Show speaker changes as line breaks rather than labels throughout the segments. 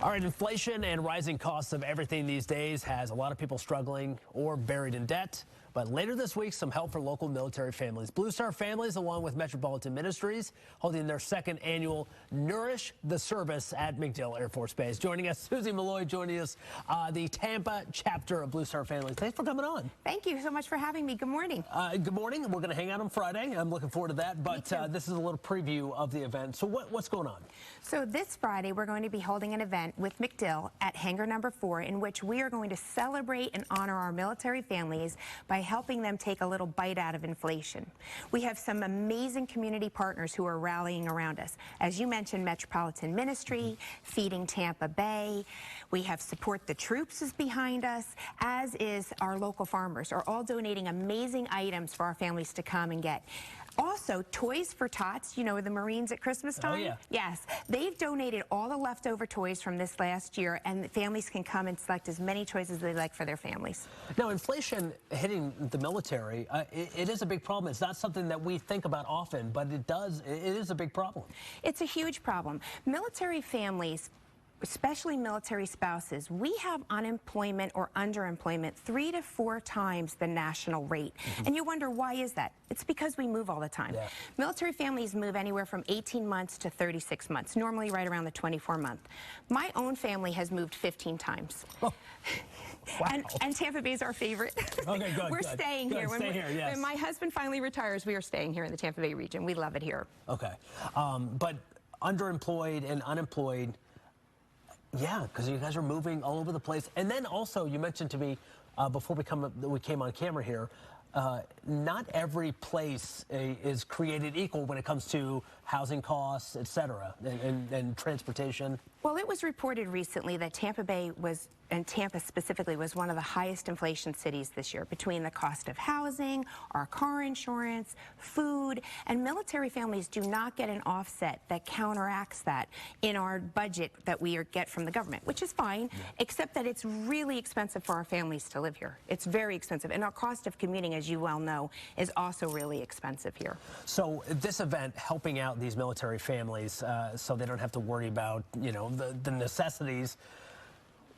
All right, inflation and rising costs of everything these days has a lot of people struggling or buried in debt. But later this week, some help for local military families. Blue Star Families, along with Metropolitan Ministries, holding their second annual Nourish the Service at MacDill Air Force Base. Joining us, Susie Malloy, joining us, the Tampa chapter of Blue Star Families. Thanks for coming on.
Thank you so much for having me. Good morning.
Good morning. We're going to hang out on Friday. I'm looking forward to that. But this is a little preview of the event. So what's going on?
So this Friday, we're going to be holding an event with MacDill at Hangar Number 4 in which we are going to celebrate and honor our military families by helping them take a little bite out of inflation. We have some amazing community partners who are rallying around us. As you mentioned, Metropolitan Ministry, Feeding Tampa Bay. We have Support the Troops is behind us, as is our local farmers, are all donating amazing items for our families to come and get. Also, Toys for Tots, you know, the Marines at Christmas time?
Oh, yeah.
Yes. They've donated all the leftover toys from this last year, and the families can come and select as many toys as they like for their families.
Now, inflation hitting the military, it is a big problem. It's not something that we think about often, but it is a big problem.
It's a huge problem. Military families, especially military spouses, we have unemployment or underemployment 3 to 4 times the national rate. And you wonder, why is that? It's because we move all the time.
Yeah.
Military families move anywhere from 18 months to 36 months, normally right around the 24-month. My own family has moved 15 times.
Oh. Wow.
And Tampa Bay is our favorite.
Okay, good.
We're staying here.
Yes.
When my husband finally retires, we are staying here in the Tampa Bay region. We love it here.
Okay. But underemployed and unemployed, yeah, because you guys are moving all over the place. And then also, you mentioned to me before we came on camera here, not every place is created equal when it comes to housing costs, et cetera, and transportation.
Well, it was reported recently that Tampa Bay was, and Tampa specifically, was one of the highest inflation cities this year, between the cost of housing, our car insurance, food, and military families do not get an offset that counteracts that in our budget that we get from the government, which is fine, except that it's really expensive for our families to live here. It's very expensive, and our cost of commuting, as you well know, is also really expensive here.
So this event helping out these military families so they don't have to worry about, you know, the necessities.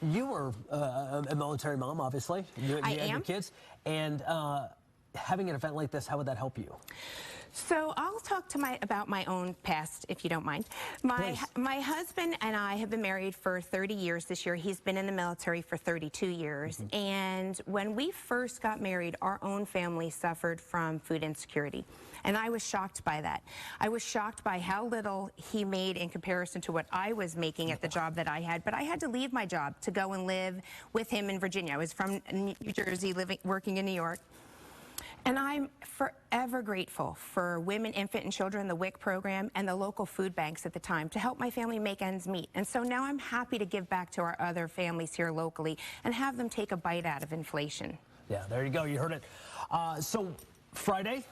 You were a military mom, obviously. You
I
had
am.
your kids. And having an event like this, how would that help you?
So I'll talk about my own past, if you don't mind. My husband and I have been married for 30 years this year. He's been in the military for 32 years. And when we first got married, our own family suffered from food insecurity. And I was shocked by that. I was shocked by how little he made in comparison to what I was making at the job that I had. But I had to leave my job to go and live with him in Virginia. I was from New Jersey, working in New York. And I'm forever grateful for Women, Infant, and Children, the WIC program, and the local food banks at the time to help my family make ends meet. And so now I'm happy to give back to our other families here locally and have them take a bite out of inflation.
Yeah, there you go. You heard it. So Friday?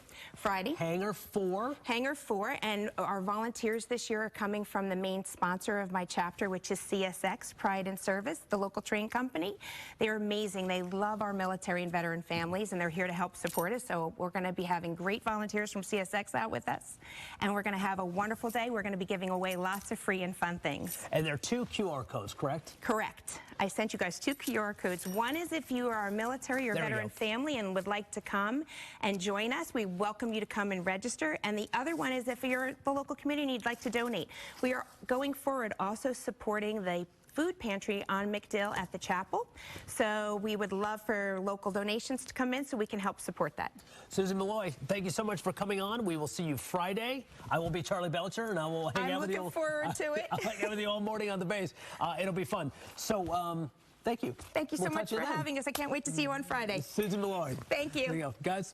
Hangar 4.
Hangar 4, and our volunteers this year are coming from the main sponsor of my chapter, which is CSX, Pride in Service, the local train company. They're amazing. They love our military and veteran families, and they're here to help support us. So we're going to be having great volunteers from CSX out with us, and we're going to have a wonderful day. We're going to be giving away lots of free and fun things.
And there are 2 QR codes, correct?
Correct. I sent you guys 2 QR codes. One is if you are a military or veteran family and would like to come and join us, we welcome you to come and register. And the other one is if you're the local community and you'd like to donate. We are going forward also supporting the food pantry on MacDill at the chapel. So we would love for local donations to come in so we can help support that.
Susie Malloy, thank you so much for coming on. We will see you Friday. I will be Charlie Belcher, and I will hang out with you.
I'm looking forward to it.
I'll hang out with you all morning on the base. It'll be fun. So, thank you.
Thank you so much for having us. I can't wait to see you on Friday.
Susie Malloy.
Thank you.
There you go. Guys.